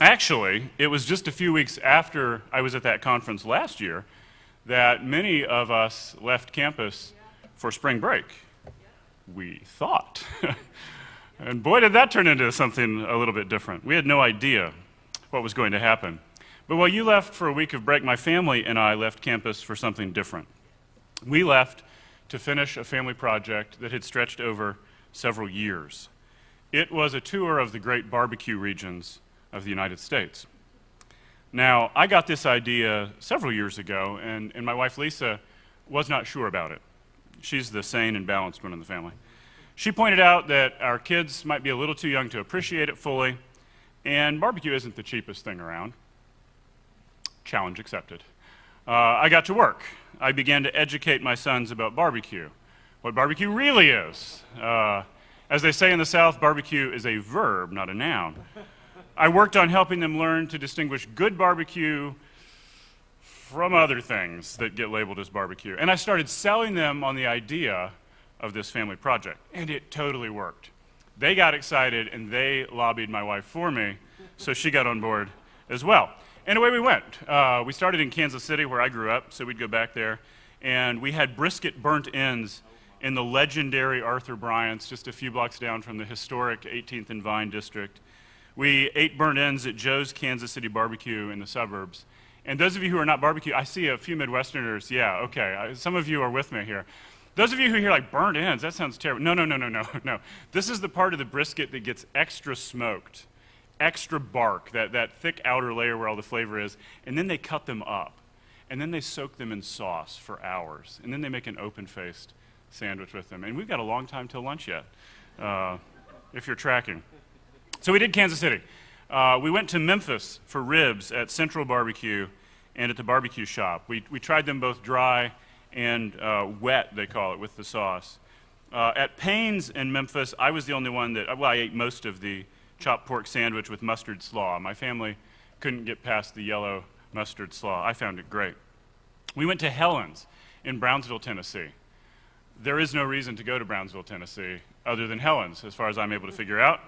Actually, it was just a few weeks after I was at that conference last year that many of us left campus for spring break. We thought. And boy, did that turn into something a little bit different. We had no idea what was going to happen. But while you left for a week of break, my family and I left campus for something different. We left to finish a family project that had stretched over several years. It was a tour of the great barbecue regions of the United States. Now, I got this idea several years ago, and my wife Lisa was not sure about it. She's the sane and balanced one in the family. She pointed out that our kids might be a little too young to appreciate it fully, and barbecue isn't the cheapest thing around. Challenge accepted. I got to work. I began to educate my sons about barbecue, what barbecue really is. As they say in the South, barbecue is a verb, not a noun. I worked on helping them learn to distinguish good barbecue from other things that get labeled as barbecue. And I started selling them on the idea of this family project, and it totally worked. They got excited, and they lobbied my wife for me, so she got on board as well. And away we went. We started in Kansas City, where I grew up, so we'd go back there, and we had brisket burnt ends in the legendary Arthur Bryant's, just a few blocks down from the historic 18th and Vine district. We ate burnt ends at Joe's Kansas City Barbecue in the suburbs. And those of you who are not barbecue, I see a few Midwesterners. Yeah, okay, some of you are with me here. Those of you who hear like burnt ends, that sounds terrible. No. This is the part of the brisket that gets extra smoked, extra bark, that thick outer layer where all the flavor is, and then they cut them up. And then they soak them in sauce for hours. And then they make an open-faced sandwich with them. And we've got a long time till lunch yet, if you're tracking. So we did Kansas City. We went to Memphis for ribs at Central Barbecue and at the barbecue shop. We tried them both dry and wet, they call it, with the sauce. At Payne's in Memphis, I was the only one I ate most of the chopped pork sandwich with mustard slaw. My family couldn't get past the yellow mustard slaw. I found it great. We went to Helen's in Brownsville, Tennessee. There is no reason to go to Brownsville, Tennessee, other than Helen's, as far as I'm able to figure out.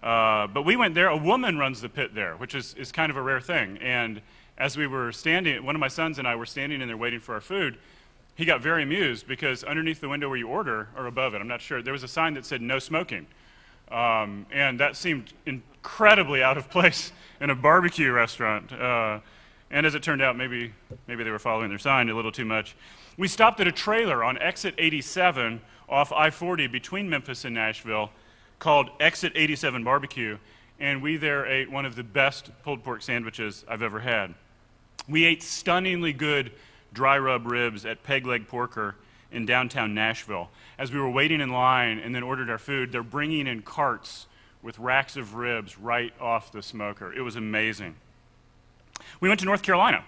But we went there. A woman runs the pit there, which is kind of a rare thing. And as we were standing, one of my sons and I were standing in there waiting for our food, he got very amused because underneath the window where you order, or above it, I'm not sure, there was a sign that said no smoking. And that seemed incredibly out of place in a barbecue restaurant. And as it turned out, maybe they were following their sign a little too much. We stopped at a trailer on exit 87 off I-40 between Memphis and Nashville called Exit 87 Barbecue, and we there ate one of the best pulled pork sandwiches I've ever had. We ate stunningly good dry rub ribs at Peg Leg Porker in downtown Nashville. As we were waiting in line and then ordered our food, they're bringing in carts with racks of ribs right off the smoker. It was amazing. We went to North Carolina.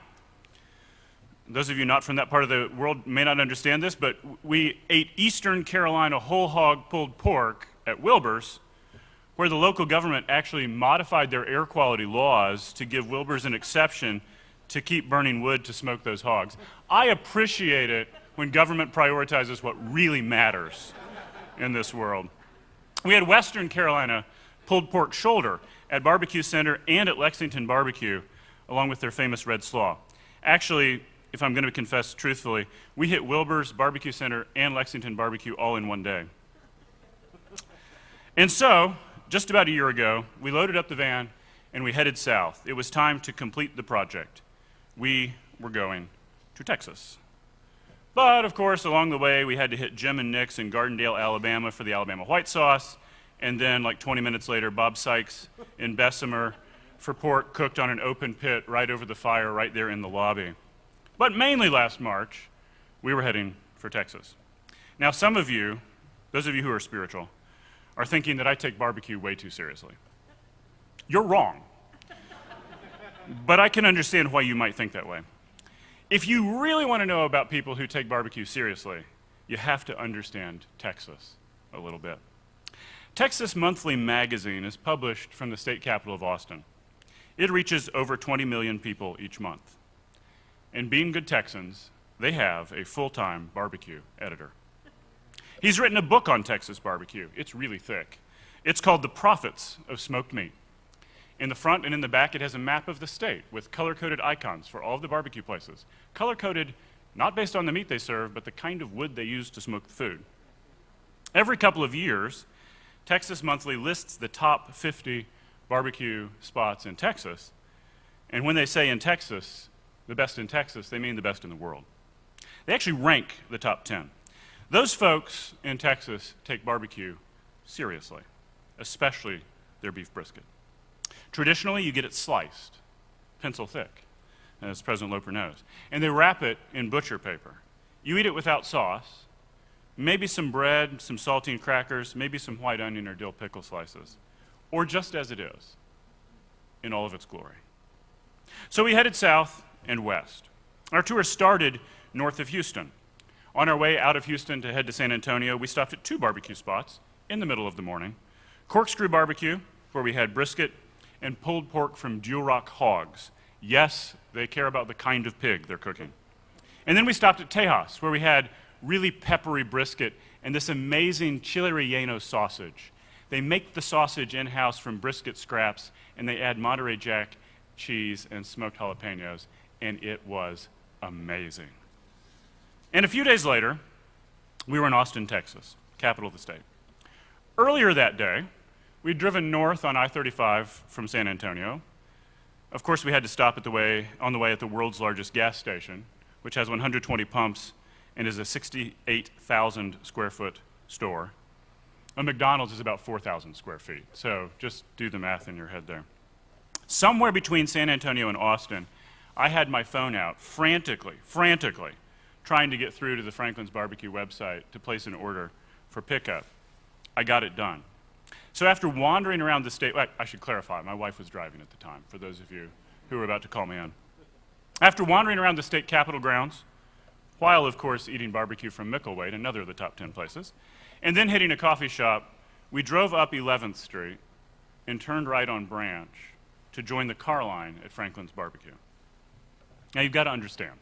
Those of you not from that part of the world may not understand this, but we ate Eastern Carolina whole hog pulled pork at Wilbur's, where the local government actually modified their air quality laws to give Wilbur's an exception to keep burning wood to smoke those hogs. I appreciate it when government prioritizes what really matters in this world. We had Western Carolina pulled pork shoulder at Barbecue Center and at Lexington Barbecue, along with their famous red slaw. Actually, if I'm going to confess truthfully, we hit Wilbur's, Barbecue Center, and Lexington Barbecue all in one day. And so, just about a year ago, we loaded up the van and we headed south. It was time to complete the project. We were going to Texas. But, of course, along the way, we had to hit Jim and Nick's in Gardendale, Alabama for the Alabama white sauce, and then, like 20 minutes later, Bob Sykes in Bessemer for pork cooked on an open pit right over the fire right there in the lobby. But mainly last March, we were heading for Texas. Now, some of you, those of you who are spiritual, are thinking that I take barbecue way too seriously. You're wrong. But I can understand why you might think that way. If you really want to know about people who take barbecue seriously, you have to understand Texas a little bit. Texas Monthly magazine is published from the state capital of Austin. It reaches over 20 million people each month. And being good Texans, they have a full-time barbecue editor. He's written a book on Texas barbecue. It's really thick. It's called The Profits of Smoked Meat. In the front and in the back, it has a map of the state with color-coded icons for all of the barbecue places. Color-coded not based on the meat they serve, but the kind of wood they use to smoke the food. Every couple of years, Texas Monthly lists the top 50 barbecue spots in Texas. And when they say in Texas, the best in Texas, they mean the best in the world. They actually rank the top 10. Those folks in Texas take barbecue seriously, especially their beef brisket. Traditionally, you get it sliced, pencil thick, as President Loper knows. And they wrap it in butcher paper. You eat it without sauce, maybe some bread, some saltine crackers, maybe some white onion or dill pickle slices, or just as it is, in all of its glory. So we headed south and west. Our tour started north of Houston. On our way out of Houston to head to San Antonio, we stopped at 2 barbecue spots in the middle of the morning. Corkscrew Barbecue, where we had brisket, and pulled pork from Jewel Rock Hogs. Yes, they care about the kind of pig they're cooking. And then we stopped at Tejas, where we had really peppery brisket and this amazing chile relleno sausage. They make the sausage in-house from brisket scraps, and they add Monterey Jack cheese and smoked jalapenos, and it was amazing. And a few days later, we were in Austin, Texas, capital of the state. Earlier that day, we'd driven north on I-35 from San Antonio. Of course, we had to stop on the way at the world's largest gas station, which has 120 pumps and is a 68,000 square foot store. A McDonald's is about 4,000 square feet, so just do the math in your head there. Somewhere between San Antonio and Austin, I had my phone out frantically trying to get through to the Franklin's Barbecue website to place an order for pickup. I got it done. So after wandering around the state, I should clarify, my wife was driving at the time, for those of you who were about to call me in. After wandering around the state capitol grounds, while of course eating barbecue from Micklethwait, another of the top 10 places, and then hitting a coffee shop, we drove up 11th Street and turned right on Branch to join the car line at Franklin's Barbecue. Now you've got to understand,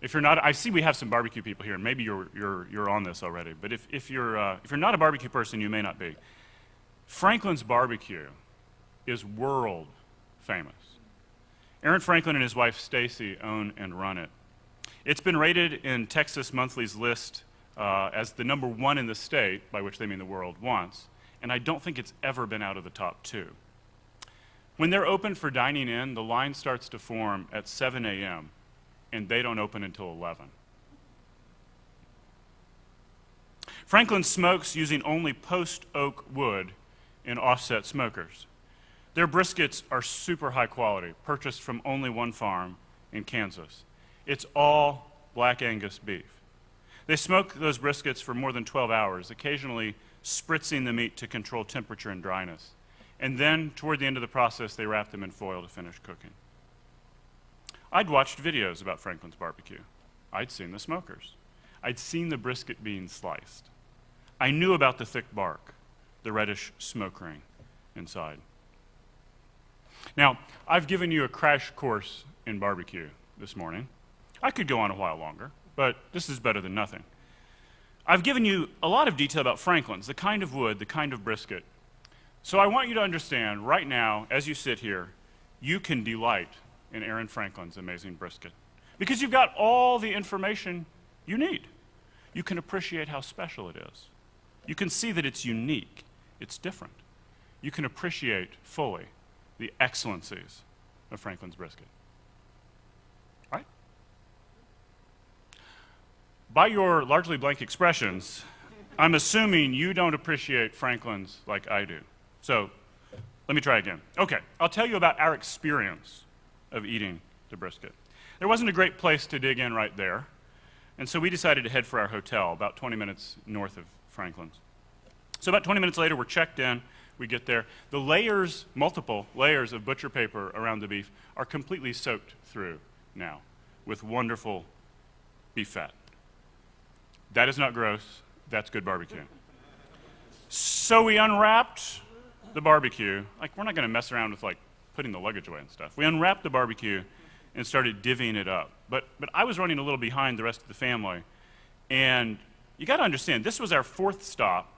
if you're not, I see we have some barbecue people here, and maybe you're on this already, but if you're not a barbecue person, you may not be. Franklin's Barbecue is world famous. Aaron Franklin and his wife Stacy own and run it. It's been rated in Texas Monthly's list as the number 1 in the state, by which they mean the world, once, and I don't think it's ever been out of the top 2. When they're open for dining in, the line starts to form at 7 a.m., and they don't open until 11. Franklin smokes using only post oak wood in offset smokers. Their briskets are super high quality, purchased from only one farm in Kansas. It's all Black Angus beef. They smoke those briskets for more than 12 hours, occasionally spritzing the meat to control temperature and dryness. And then, toward the end of the process, they wrap them in foil to finish cooking. I'd watched videos about Franklin's Barbecue. I'd seen the smokers. I'd seen the brisket being sliced. I knew about the thick bark, the reddish smoke ring inside. Now, I've given you a crash course in barbecue this morning. I could go on a while longer, but this is better than nothing. I've given you a lot of detail about Franklin's, the kind of wood, the kind of brisket. So I want you to understand right now, as you sit here, you can delight in Aaron Franklin's amazing brisket because you've got all the information you need. You can appreciate how special it is. You can see that it's unique. It's different. You can appreciate fully the excellencies of Franklin's brisket. Right? By your largely blank expressions, I'm assuming you don't appreciate Franklin's like I do. So let me try again. Okay, I'll tell you about our experience of eating the brisket. There wasn't a great place to dig in right there, and so we decided to head for our hotel about 20 minutes north of Franklin's. So about 20 minutes later, we're checked in. We get there. The layers, multiple layers of butcher paper around the beef are completely soaked through now with wonderful beef fat. That is not gross. That's good barbecue. So we unwrapped the barbecue. Like, we're not going to mess around with, like, putting the luggage away and stuff. We unwrapped the barbecue and started divvying it up. But I was running a little behind the rest of the family. And you got to understand, this was our 4th stop,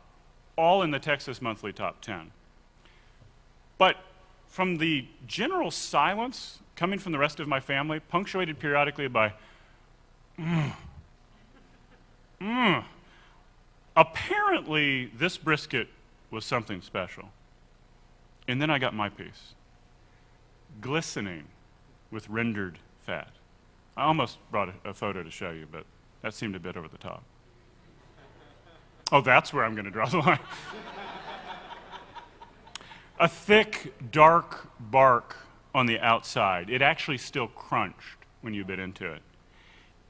all in the Texas Monthly Top 10. But from the general silence coming from the rest of my family, punctuated periodically by, apparently this brisket was something special. And then I got my piece, glistening with rendered fat. I almost brought a photo to show you, but that seemed a bit over the top. Oh, that's where I'm going to draw the line. A thick, dark bark on the outside. It actually still crunched when you bit into it.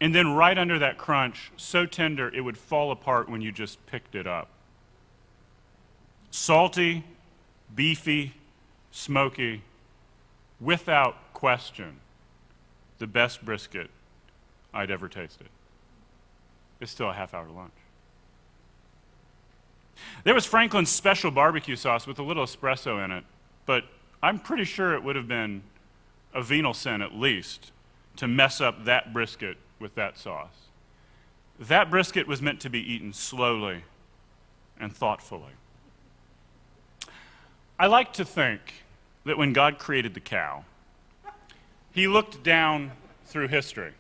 And then right under that crunch, so tender it would fall apart when you just picked it up. Salty, beefy, smoky, without question, the best brisket I'd ever tasted. It's still a half-hour lunch. There was Franklin's special barbecue sauce with a little espresso in it, but I'm pretty sure it would have been a venal sin at least to mess up that brisket with that sauce. That brisket was meant to be eaten slowly and thoughtfully. I like to think that when God created the cow, he looked down through history.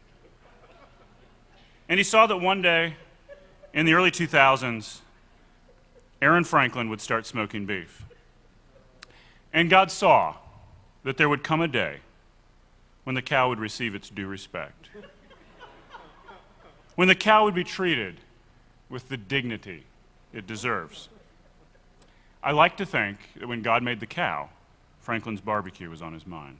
And he saw that one day, in the early 2000s, Aaron Franklin would start smoking beef. And God saw that there would come a day when the cow would receive its due respect. When the cow would be treated with the dignity it deserves. I like to think that when God made the cow, Franklin's barbecue was on his mind.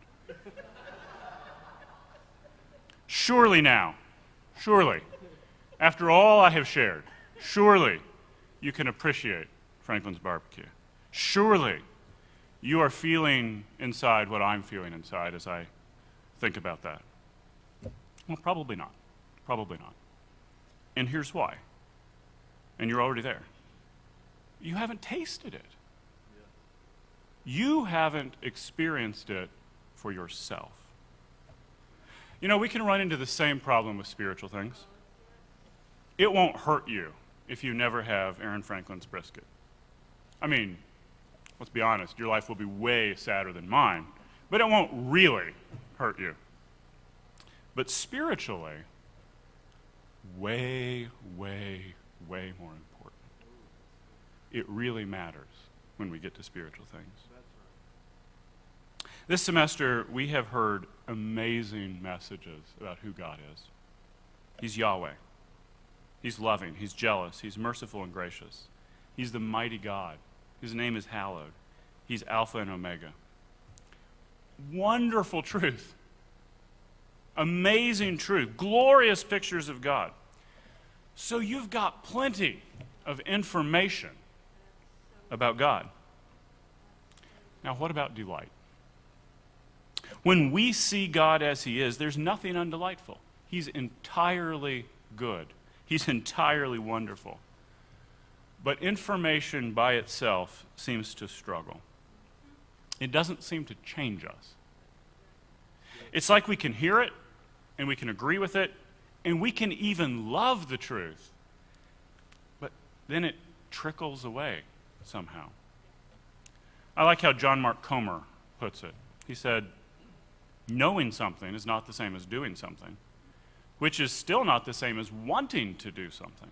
Surely now, surely, after all I have shared, surely you can appreciate Franklin's barbecue. Surely you are feeling inside what I'm feeling inside as I think about that. Well, probably not. Probably not. And here's why. And you're already there. You haven't tasted it. You haven't experienced it for yourself. You know, we can run into the same problem with spiritual things. It won't hurt you if you never have Aaron Franklin's brisket. I mean, let's be honest, your life will be way sadder than mine, but it won't really hurt you. But spiritually, way, way, way more important. It really matters when we get to spiritual things. This semester, we have heard amazing messages about who God is. He's Yahweh. He's loving. He's jealous. He's merciful and gracious. He's the mighty God. His name is hallowed. He's Alpha and Omega. Wonderful truth. Amazing truth. Glorious pictures of God. So you've got plenty of information about God. Now, what about delight? When we see God as he is, there's nothing undelightful. He's entirely good. He's entirely wonderful. But information by itself seems to struggle. It doesn't seem to change us. It's like we can hear it, and we can agree with it, and we can even love the truth. But then it trickles away somehow. I like how John Mark Comer puts it. He said, knowing something is not the same as doing something, which is still not the same as wanting to do something.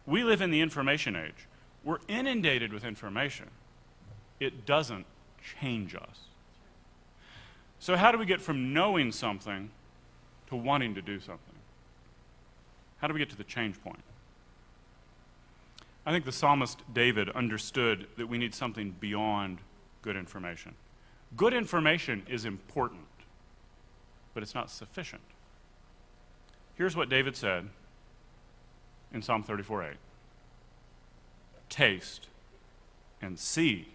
We live in the information age. We're inundated with information. It doesn't change us. So how do we get from knowing something to wanting to do something? How do we get to the change point? I think the psalmist David understood that we need something beyond good information. Good information is important, but it's not sufficient. Here's what David said in Psalm 34:8. Taste and see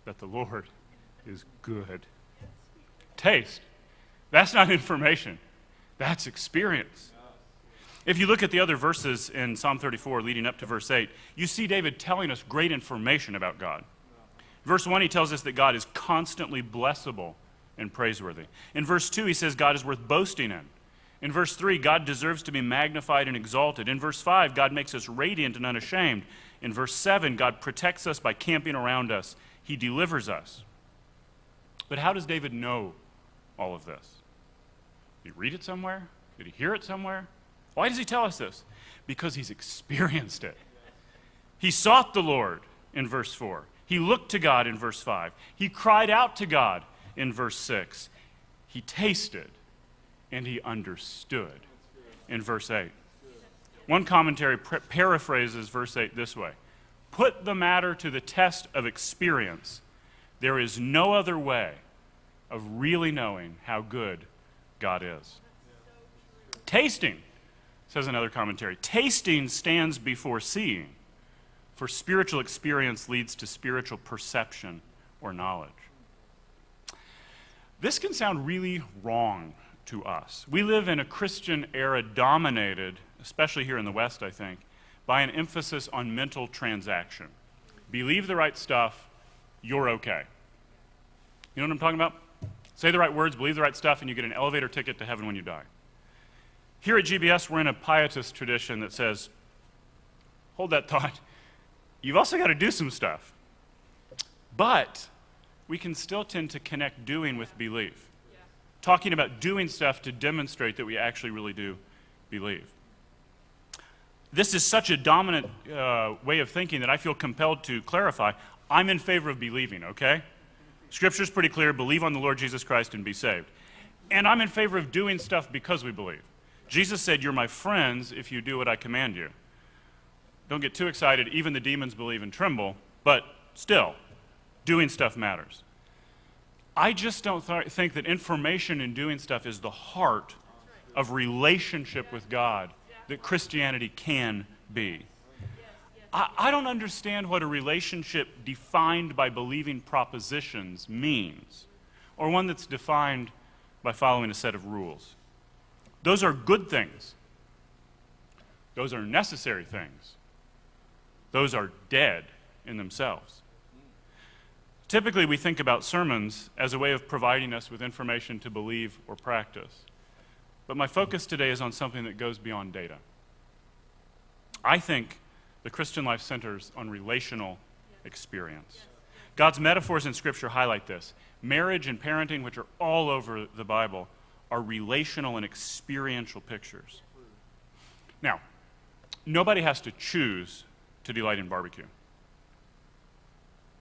that the Lord is good. Taste. That's not information. That's experience. If you look at the other verses in Psalm 34 leading up to verse 8, you see David telling us great information about God. Verse 1, he tells us that God is constantly blessable and praiseworthy. In verse 2, he says God is worth boasting in. In verse 3, God deserves to be magnified and exalted. In verse 5, God makes us radiant and unashamed. In verse 7, God protects us by camping around us. He delivers us. But how does David know all of this? Did he read it somewhere? Did he hear it somewhere? Why does he tell us this? Because he's experienced it. He sought the Lord in verse 4. He looked to God in verse 5. He cried out to God in verse 6. He tasted and he understood in verse 8. One commentary paraphrases verse 8 this way: put the matter to the test of experience. There is no other way of really knowing how good God is. Tasting, says another commentary, tasting stands before seeing, for spiritual experience leads to spiritual perception or knowledge. This can sound really wrong to us. We live in a Christian era dominated, especially here in the West, I think, by an emphasis on mental transaction. Believe the right stuff, you're okay. You know what I'm talking about? Say the right words, believe the right stuff, and you get an elevator ticket to heaven when you die. Here at GBS, we're in a pietist tradition that says, hold that thought, you've also got to do some stuff. But we can still tend to connect doing with belief. Talking about doing stuff to demonstrate that we actually really do believe. This is such a dominant way of thinking that I feel compelled to clarify. I'm in favor of believing, okay? Scripture's pretty clear, believe on the Lord Jesus Christ and be saved. And I'm in favor of doing stuff because we believe. Jesus said, you're my friends if you do what I command you. Don't get too excited, even the demons believe and tremble, but still, doing stuff matters. I just don't think that information and doing stuff is the heart of relationship with God that Christianity can be. I don't understand what a relationship defined by believing propositions means, or one that's defined by following a set of rules. Those are good things. Those are necessary things. Those are dead in themselves. Typically, we think about sermons as a way of providing us with information to believe or practice. But my focus today is on something that goes beyond data. I think the Christian life centers on relational experience. God's metaphors in Scripture highlight this. Marriage and parenting, which are all over the Bible, are relational and experiential pictures. Now, nobody has to choose to delight in barbecue.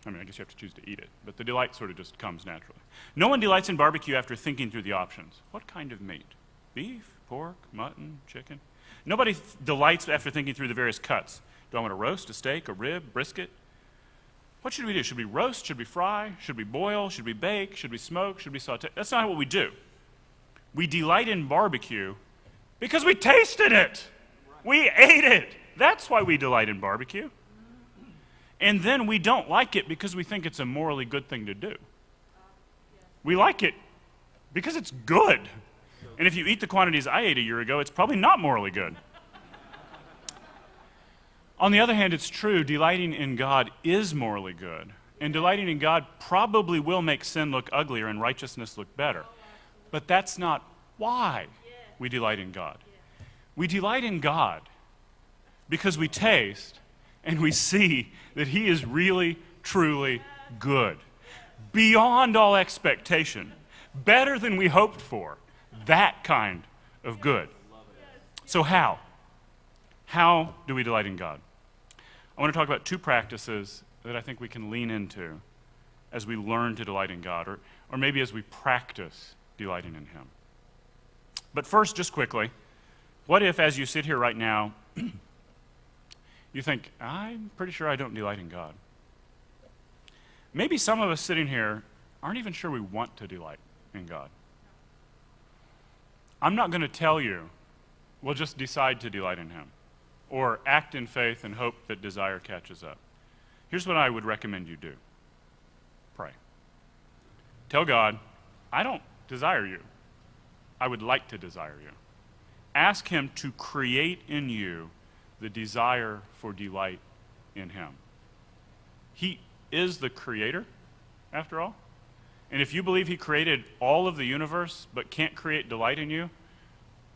I mean, I guess you have to choose to eat it, but the delight sort of just comes naturally. No one delights in barbecue after thinking through the options. What kind of meat? Beef, pork, mutton, chicken? Nobody delights after thinking through the various cuts. Do I want to roast a steak, a rib, brisket? What should we do? Should we roast? Should we fry? Should we boil? Should we bake? Should we smoke? Should we saute? That's not what we do. We delight in barbecue because we tasted it. We ate it. That's why we delight in barbecue. And then we don't like it because we think it's a morally good thing to do. We like it because it's good. And if you eat the quantities I ate a year ago, it's probably not morally good. On the other hand, it's true, delighting in God is morally good. And delighting in God probably will make sin look uglier and righteousness look better. But that's not why we delight in God. We delight in God because we taste and we see that He is really, truly good. Beyond all expectation. Better than we hoped for. That kind of good. So how? How do we delight in God? I want to talk about two practices that I think we can lean into as we learn to delight in God, or maybe as we practice delighting in Him. But first, just quickly, what if as you sit here right now, you think, I'm pretty sure I don't delight in God. Maybe some of us sitting here aren't even sure we want to delight in God. I'm not going to tell you, well, just decide to delight in Him, or act in faith and hope that desire catches up. Here's what I would recommend you do. Pray. Tell God, I don't desire you. I would like to desire you. Ask Him to create in you the desire for delight in Him. He is the creator, after all. And if you believe He created all of the universe but can't create delight in you,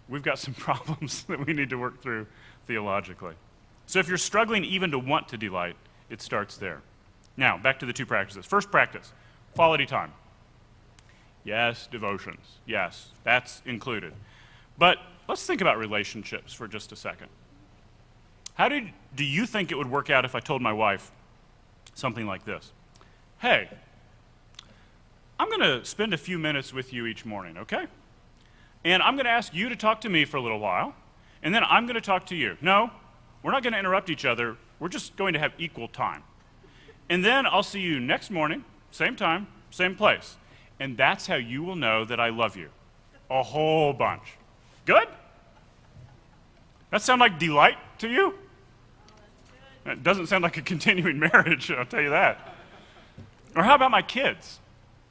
we've got some problems that we need to work through theologically. So if you're struggling even to want to delight, it starts there. Now, back to the two practices. First practice, quality time. Yes, devotions. Yes, that's included. But let's think about relationships for just a second. Do you think it would work out if I told my wife something like this? Hey, I'm going to spend a few minutes with you each morning, okay? And I'm going to ask you to talk to me for a little while, and then I'm going to talk to you. No, we're not going to interrupt each other. We're just going to have equal time. And then I'll see you next morning, same time, same place. And that's how you will know that I love you. A whole bunch. Good? That sound like delight to you? It doesn't sound like a continuing marriage, I'll tell you that. Or how about my kids?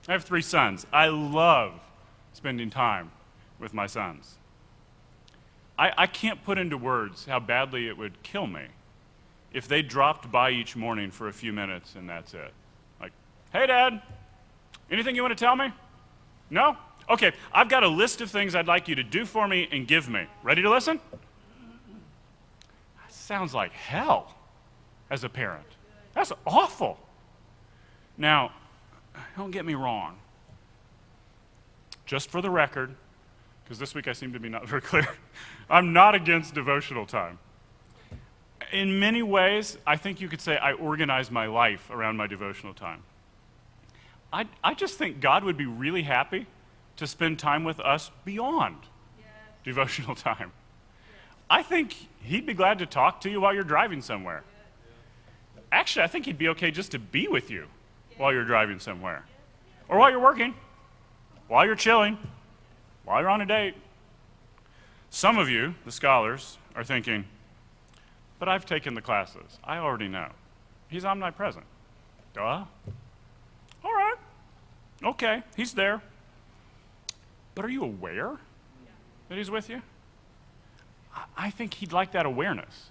I have 3 sons. I love spending time with my sons. I can't put into words how badly it would kill me if they dropped by each morning for a few minutes and that's it. Like, hey, Dad, anything you want to tell me? No? Okay, I've got a list of things I'd like you to do for me and give me. Ready to listen? That sounds like hell as a parent. That's awful. Now, don't get me wrong. Just for the record, because this week I seem to be not very clear, I'm not against devotional time. In many ways, I think you could say I organize my life around my devotional time. I just think God would be really happy to spend time with us beyond devotional time. I think he'd be glad to talk to you while you're driving somewhere. Actually, I think he'd be okay just to be with you while you're driving somewhere. Or while you're working, while you're chilling, while you're on a date. Some of you, the scholars, are thinking, but I've taken the classes. I already know. He's omnipresent. Duh. All right. Okay, he's there. But are you aware that he's with you? I think he'd like that awareness.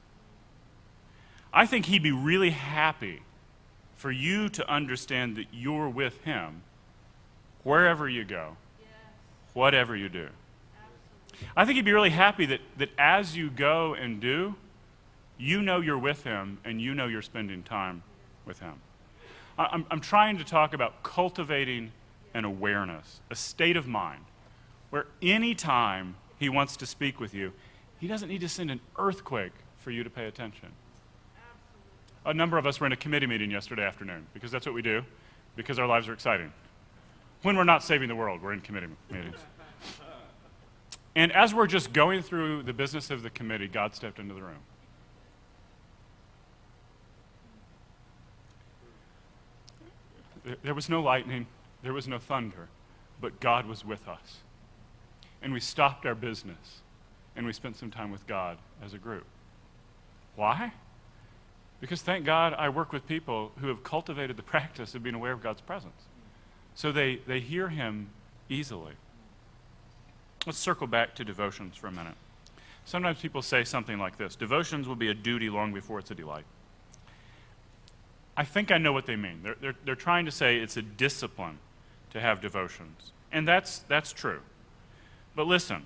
I think he'd be really happy for you to understand that you're with him wherever you go, whatever you do. I think he'd be really happy that as you go and do, you know you're with him and you know you're spending time with him. I'm trying to talk about cultivating an awareness, a state of mind, where any time he wants to speak with you, he doesn't need to send an earthquake for you to pay attention. A number of us were in a committee meeting yesterday afternoon, because that's what we do, because our lives are exciting. When we're not saving the world, we're in committee meetings. And as we're just going through the business of the committee, God stepped into the room. There was no lightning, there was no thunder, but God was with us. And we stopped our business, and we spent some time with God as a group. Why? Because thank God I work with people who have cultivated the practice of being aware of God's presence. So they hear him easily. Let's circle back to devotions for a minute. Sometimes people say something like this: devotions will be a duty long before it's a delight. I think I know what they mean. They're trying to say it's a discipline to have devotions. And that's true. But listen,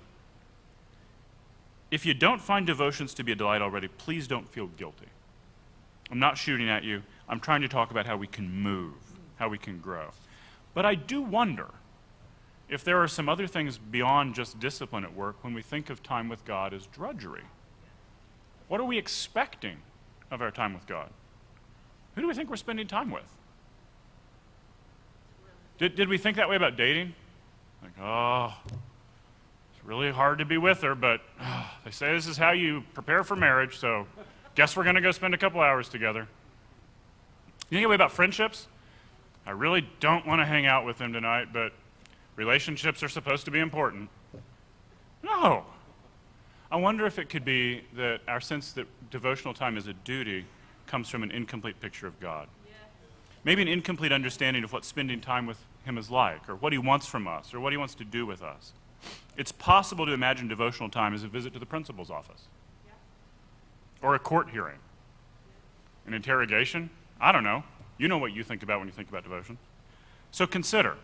if you don't find devotions to be a delight already, please don't feel guilty. I'm not shooting at you. I'm trying to talk about how we can move, how we can grow. But I do wonder if there are some other things beyond just discipline at work when we think of time with God as drudgery. What are we expecting of our time with God? Who do we think we're spending time with? Did we think that way about dating? Like, oh, it's really hard to be with her, but they say this is how you prepare for marriage, so guess we're going to go spend a couple hours together. You think that way about friendships? I really don't want to hang out with them tonight, but relationships are supposed to be important. No. I wonder if it could be that our sense that devotional time is a duty comes from an incomplete picture of God. Maybe an incomplete understanding of what spending time with him is like, or what he wants from us, or what he wants to do with us. It's possible to imagine devotional time as a visit to the principal's office, or a court hearing, an interrogation. I don't know. You know what you think about when you think about devotion. So consider,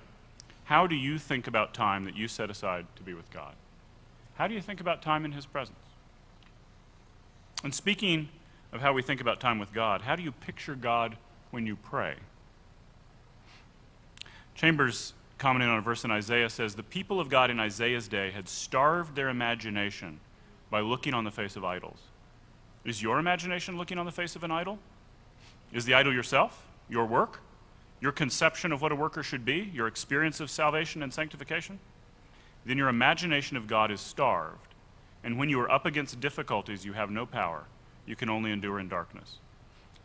how do you think about time that you set aside to be with God? How do you think about time in his presence? And speaking of how we think about time with God, how do you picture God when you pray? Chambers commenting on a verse in Isaiah, says, "The people of God in Isaiah's day had starved their imagination by looking on the face of idols." Is your imagination looking on the face of an idol? Is the idol yourself, your work, your conception of what a worker should be, your experience of salvation and sanctification? Then your imagination of God is starved. And when you are up against difficulties, you have no power. You can only endure in darkness.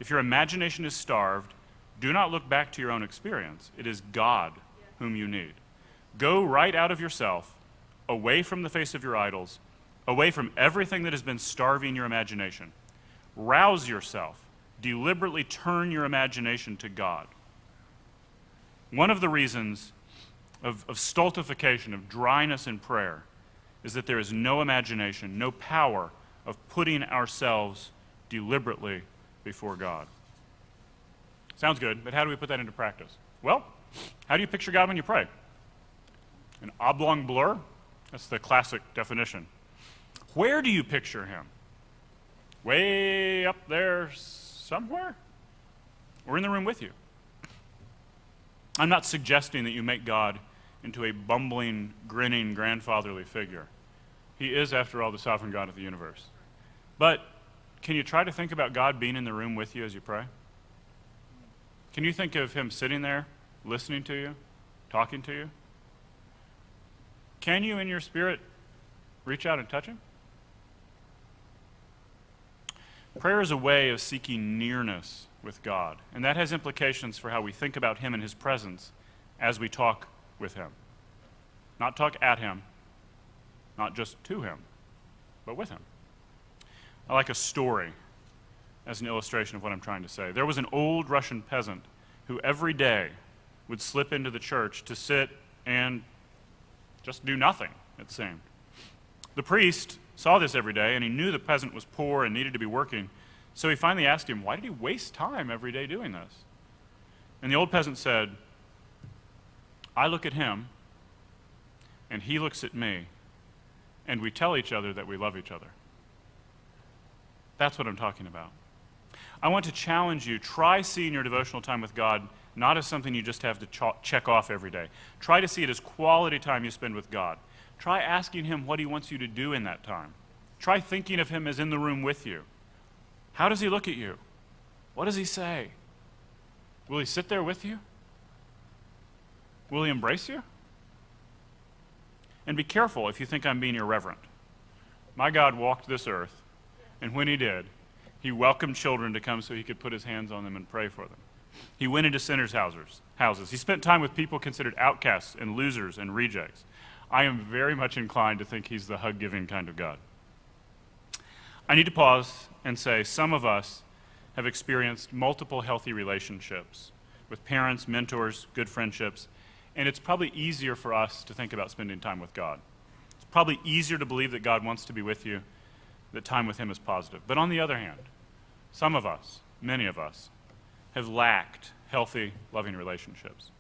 If your imagination is starved, do not look back to your own experience. It is God whom you need. Go right out of yourself, away from the face of your idols, away from everything that has been starving your imagination. Rouse yourself. Deliberately turn your imagination to God. One of the reasons of stultification, of dryness in prayer, is that there is no imagination, no power of putting ourselves deliberately before God. Sounds good, but how do we put that into practice? Well, how do you picture God when you pray? An oblong blur? That's the classic definition. Where do you picture him? Way up there somewhere? Or in the room with you? I'm not suggesting that you make God into a bumbling, grinning, grandfatherly figure. He is, after all, the sovereign God of the universe. But can you try to think about God being in the room with you as you pray? Can you think of him sitting there, listening to you, talking to you? Can you, in your spirit, reach out and touch him? Prayer is a way of seeking nearness with God, and that has implications for how we think about him and his presence as we talk with him. Not talk at him, not just to him, but with him. I like a story as an illustration of what I'm trying to say. There was an old Russian peasant who every day would slip into the church to sit and just do nothing, it seemed. The priest saw this every day, and he knew the peasant was poor and needed to be working, so he finally asked him, why did he waste time every day doing this? And the old peasant said, I look at him, and he looks at me, and we tell each other that we love each other. That's what I'm talking about. I want to challenge you, try seeing your devotional time with God not as something you just have to check off every day. Try to see it as quality time you spend with God. Try asking him what he wants you to do in that time. Try thinking of him as in the room with you. How does he look at you? What does he say? Will he sit there with you? Will he embrace you? And be careful if you think I'm being irreverent. My God walked this earth, and when he did, he welcomed children to come so he could put his hands on them and pray for them. He went into sinners' houses. He spent time with people considered outcasts and losers and rejects. I am very much inclined to think he's the hug-giving kind of God. I need to pause and say some of us have experienced multiple healthy relationships with parents, mentors, good friendships, and it's probably easier for us to think about spending time with God. It's probably easier to believe that God wants to be with you, that time with him is positive. But on the other hand, some of us, many of us, have lacked healthy, loving relationships.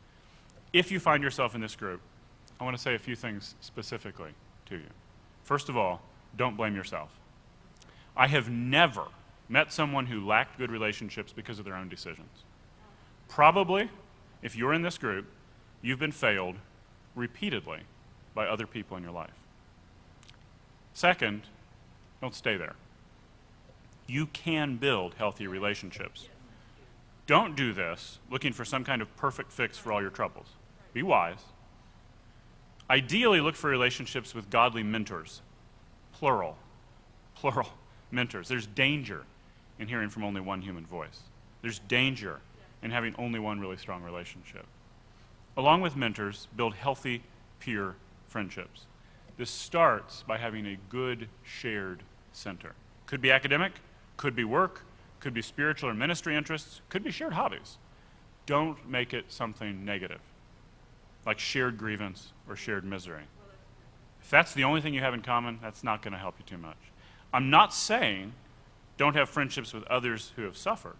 If you find yourself in this group, I want to say a few things specifically to you. First of all, don't blame yourself. I have never met someone who lacked good relationships because of their own decisions. Probably, if you're in this group, you've been failed repeatedly by other people in your life. Second, don't stay there. You can build healthy relationships. Don't do this looking for some kind of perfect fix for all your troubles. Be wise. Ideally, look for relationships with godly mentors. Plural mentors. There's danger in hearing from only one human voice. There's danger in having only one really strong relationship. Along with mentors, build healthy peer friendships. This starts by having a good shared center. Could be academic, could be work, could be spiritual or ministry interests, could be shared hobbies. Don't make it something negative, like shared grievance or shared misery. If that's the only thing you have in common, that's not going to help you too much. I'm not saying don't have friendships with others who have suffered.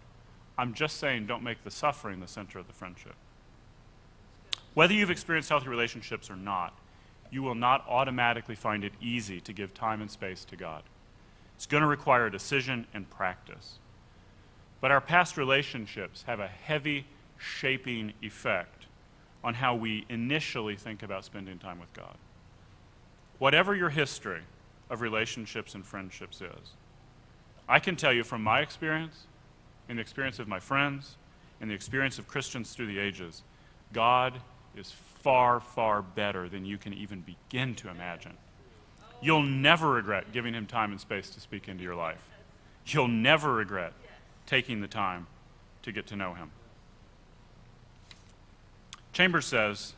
I'm just saying don't make the suffering the center of the friendship. Whether you've experienced healthy relationships or not, you will not automatically find it easy to give time and space to God. It's going to require a decision and practice. But our past relationships have a heavy shaping effect on how we initially think about spending time with God. Whatever your history of relationships and friendships is, I can tell you from my experience, and the experience of my friends, and the experience of Christians through the ages, God is far, far better than you can even begin to imagine. You'll never regret giving him time and space to speak into your life. You'll never regret taking the time to get to know him. Chambers says,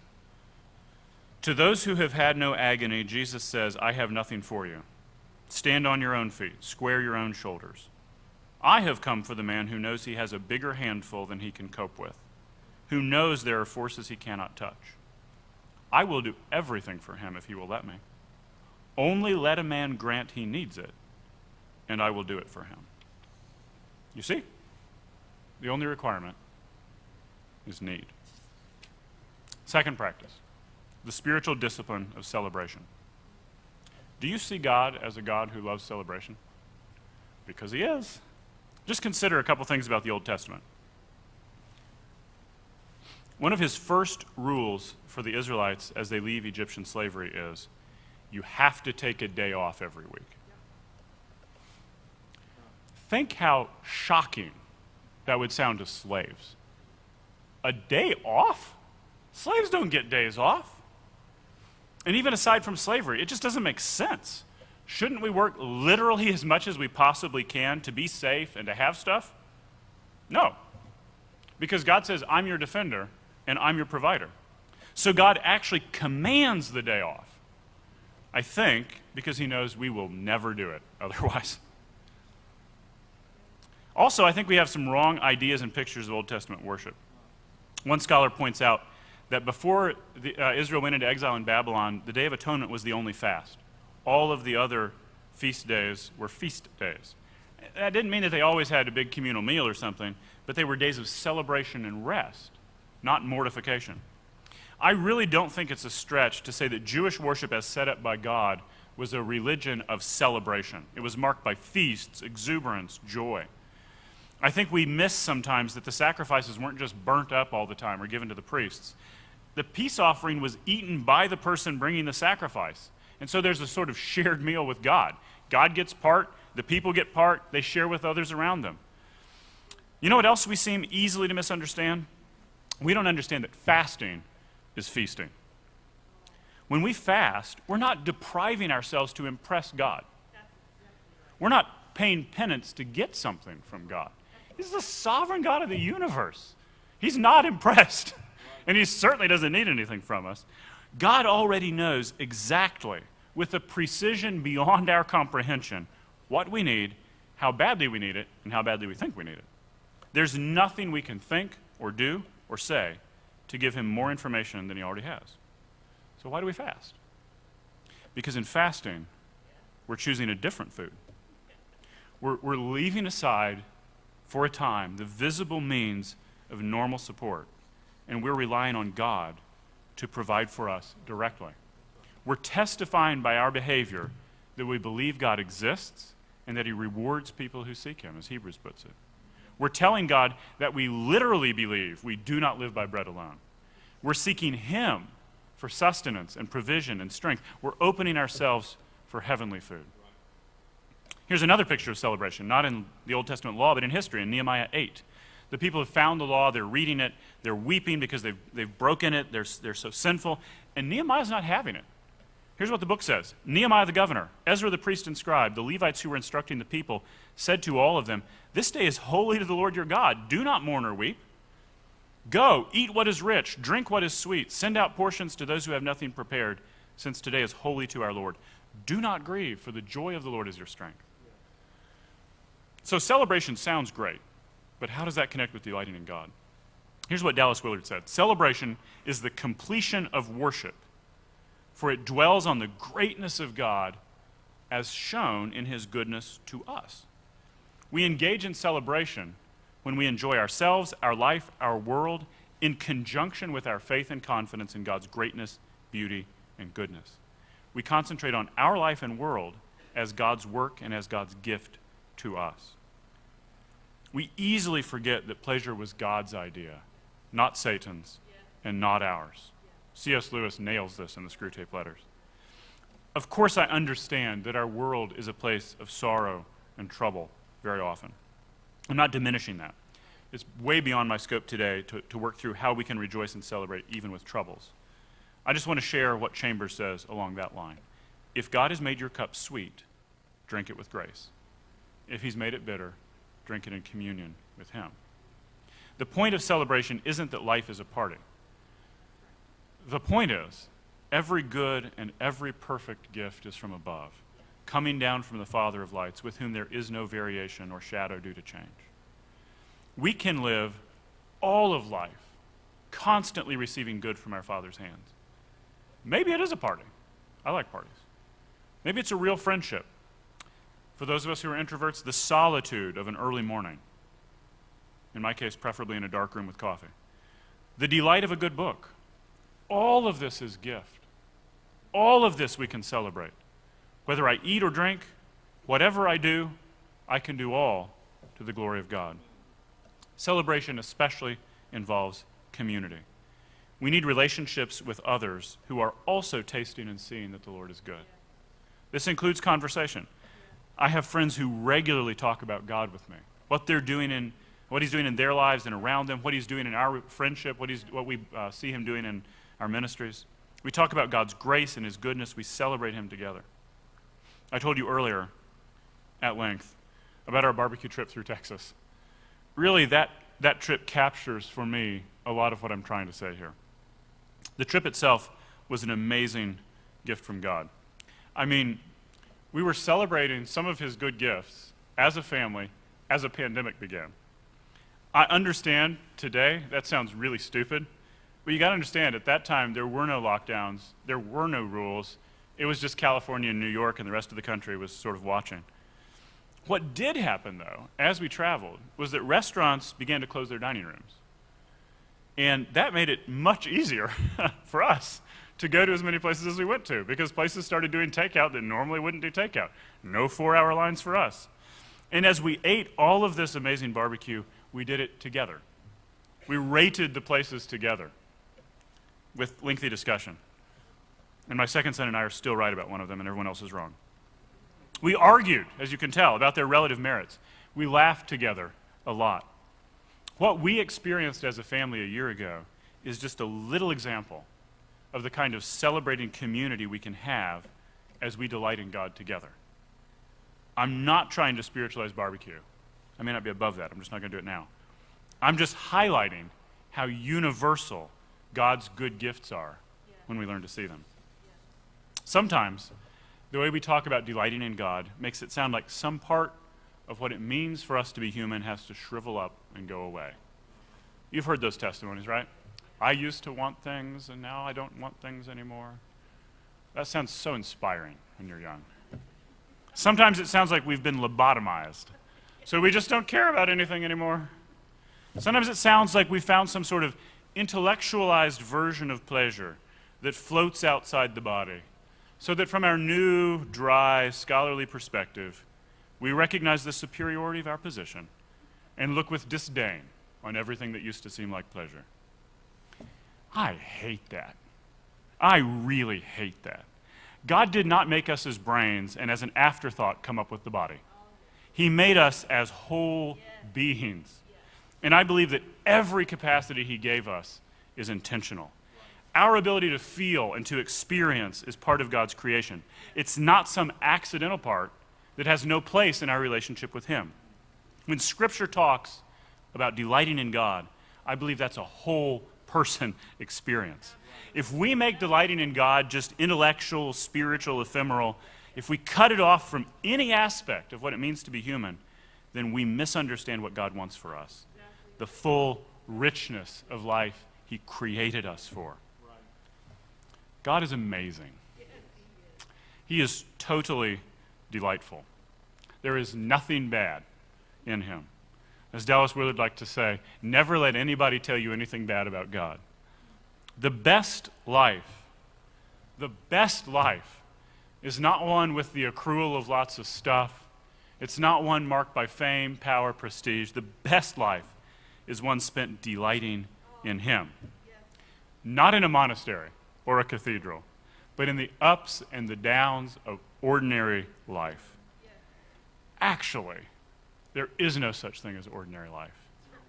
"To those who have had no agony, Jesus says, I have nothing for you. Stand on your own feet, square your own shoulders. I have come for the man who knows he has a bigger handful than he can cope with, who knows there are forces he cannot touch. I will do everything for him if he will let me. Only let a man grant he needs it, and I will do it for him." You see? The only requirement is need. Second practice, the spiritual discipline of celebration. Do you see God as a God who loves celebration? Because he is. Just consider a couple things about the Old Testament. One of his first rules for the Israelites as they leave Egyptian slavery is, you have to take a day off every week. Think how shocking that would sound to slaves. A day off? Slaves don't get days off. And even aside from slavery, it just doesn't make sense. Shouldn't we work literally as much as we possibly can to be safe and to have stuff? No. Because God says, I'm your defender and I'm your provider. So God actually commands the day off. I think because he knows we will never do it otherwise. Also, I think we have some wrong ideas and pictures of Old Testament worship. One scholar points out that before Israel went into exile in Babylon, the Day of Atonement was the only fast. All of the other feast days were feast days. That didn't mean that they always had a big communal meal or something, but they were days of celebration and rest, not mortification. I really don't think it's a stretch to say that Jewish worship as set up by God was a religion of celebration. It was marked by feasts, exuberance, joy. I think we miss sometimes that the sacrifices weren't just burnt up all the time or given to the priests. The peace offering was eaten by the person bringing the sacrifice. And so there's a sort of shared meal with God. God gets part, the people get part, they share with others around them. You know what else we seem easily to misunderstand? We don't understand that fasting is feasting. When we fast, we're not depriving ourselves to impress God. We're not paying penance to get something from God. He's the sovereign God of the universe. He's not impressed, and he certainly doesn't need anything from us. God already knows exactly, with a precision beyond our comprehension, what we need, how badly we need it, and how badly we think we need it. There's nothing we can think or do or say to give him more information than he already has. So why do we fast? Because in fasting, we're choosing a different food. We're leaving aside for a time the visible means of normal support, and we're relying on God to provide for us directly. We're testifying by our behavior that we believe God exists and that he rewards people who seek him, as Hebrews puts it. We're telling God that we literally believe we do not live by bread alone. We're seeking him for sustenance and provision and strength. We're opening ourselves for heavenly food. Here's another picture of celebration, not in the Old Testament law, but in history, in Nehemiah 8. The people have found the law, they're reading it, they're weeping because they've broken it, they're so sinful, and Nehemiah's not having it. Here's what the book says. Nehemiah the governor, Ezra the priest and scribe, the Levites who were instructing the people, said to all of them, "This day is holy to the Lord your God. Do not mourn or weep. Go, eat what is rich, drink what is sweet, send out portions to those who have nothing prepared, since today is holy to our Lord. Do not grieve, for the joy of the Lord is your strength." So celebration sounds great, but how does that connect with delighting in God? Here's what Dallas Willard said. Celebration is the completion of worship, for it dwells on the greatness of God as shown in his goodness to us. We engage in celebration when we enjoy ourselves, our life, our world, in conjunction with our faith and confidence in God's greatness, beauty, and goodness. We concentrate on our life and world as God's work and as God's gift to us. We easily forget that pleasure was God's idea, not Satan's, and not ours. C.S. Lewis nails this in the Screwtape Letters. Of course, I understand that our world is a place of sorrow and trouble very often. I'm not diminishing that. It's way beyond my scope today to work through how we can rejoice and celebrate even with troubles. I just want to share what Chambers says along that line. If God has made your cup sweet, drink it with grace. If he's made it bitter, drink it in communion with him. The point of celebration isn't that life is a party. The point is, every good and every perfect gift is from above, coming down from the Father of lights, with whom there is no variation or shadow due to change. We can live all of life constantly receiving good from our Father's hands. Maybe it is a party. I like parties. Maybe it's a real friendship. For those of us who are introverts, the solitude of an early morning. In my case, preferably in a dark room with coffee. The delight of a good book. All of this is gift. All of this we can celebrate. Whether I eat or drink, whatever I do, I can do all to the glory of God. Celebration especially involves community. We need relationships with others who are also tasting and seeing that the Lord is good. This includes conversation. I have friends who regularly talk about God with me, what he's doing in their lives and around them, what he's doing in our friendship, what we see him doing in our ministries. We talk about God's grace and his goodness. We celebrate him together. I told you earlier at length about our barbecue trip through Texas. Really, that trip captures for me a lot of what I'm trying to say here. The trip itself was an amazing gift from God. I mean, we were celebrating some of his good gifts as a family as a pandemic began. I understand today that sounds really stupid, but you got to understand at that time there were no lockdowns, there were no rules. It was just California and New York, and the rest of the country was sort of watching. What did happen, though, as we traveled, was that restaurants began to close their dining rooms. And that made it much easier for us to go to as many places as we went to, because places started doing takeout that normally wouldn't do takeout. No 4-hour lines for us. And as we ate all of this amazing barbecue, we did it together. We rated the places together with lengthy discussion. And my second son and I are still right about one of them, and everyone else is wrong. We argued, as you can tell, about their relative merits. We laughed together a lot. What we experienced as a family a year ago is just a little example of the kind of celebrating community we can have as we delight in God together. I'm not trying to spiritualize barbecue. I may not be above that. I'm just not going to do it now. I'm just highlighting how universal God's good gifts are when we learn to see them. Sometimes, the way we talk about delighting in God makes it sound like some part of what it means for us to be human has to shrivel up and go away. You've heard those testimonies, right? I used to want things, and now I don't want things anymore. That sounds so inspiring when you're young. Sometimes it sounds like we've been lobotomized, so we just don't care about anything anymore. Sometimes it sounds like we found some sort of intellectualized version of pleasure that floats outside the body, so that from our new, dry, scholarly perspective, we recognize the superiority of our position and look with disdain on everything that used to seem like pleasure. I hate that. I really hate that. God did not make us as brains and as an afterthought come up with the body. He made us as whole beings. And I believe that every capacity he gave us is intentional. Our ability to feel and to experience is part of God's creation. It's not some accidental part that has no place in our relationship with him. When Scripture talks about delighting in God, I believe that's a whole person experience. If we make delighting in God just intellectual, spiritual, ephemeral, if we cut it off from any aspect of what it means to be human, then we misunderstand what God wants for us. The full richness of life he created us for. God is amazing. He is totally delightful. There is nothing bad in him. As Dallas Willard liked to say, never let anybody tell you anything bad about God. The best life is not one with the accrual of lots of stuff. It's not one marked by fame, power, prestige. The best life is one spent delighting in him. not in a monastery or a cathedral, but in the ups and the downs of ordinary life. Actually, there is no such thing as ordinary life.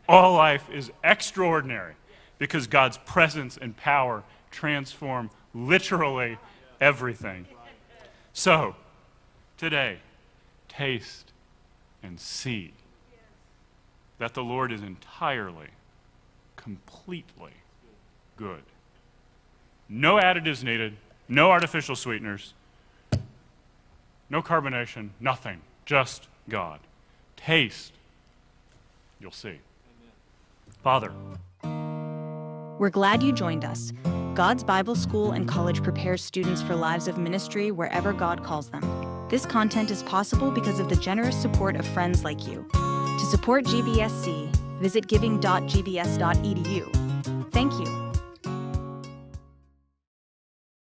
All life is extraordinary because God's presence and power transform literally everything. So, today, taste and see that the Lord is entirely, completely good. No additives needed, no artificial sweeteners, no carbonation, nothing, just God. Taste, you'll see. Father. We're glad you joined us. God's Bible School and College prepares students for lives of ministry wherever God calls them. This content is possible because of the generous support of friends like you. To support GBSC, visit giving.gbs.edu. Thank you.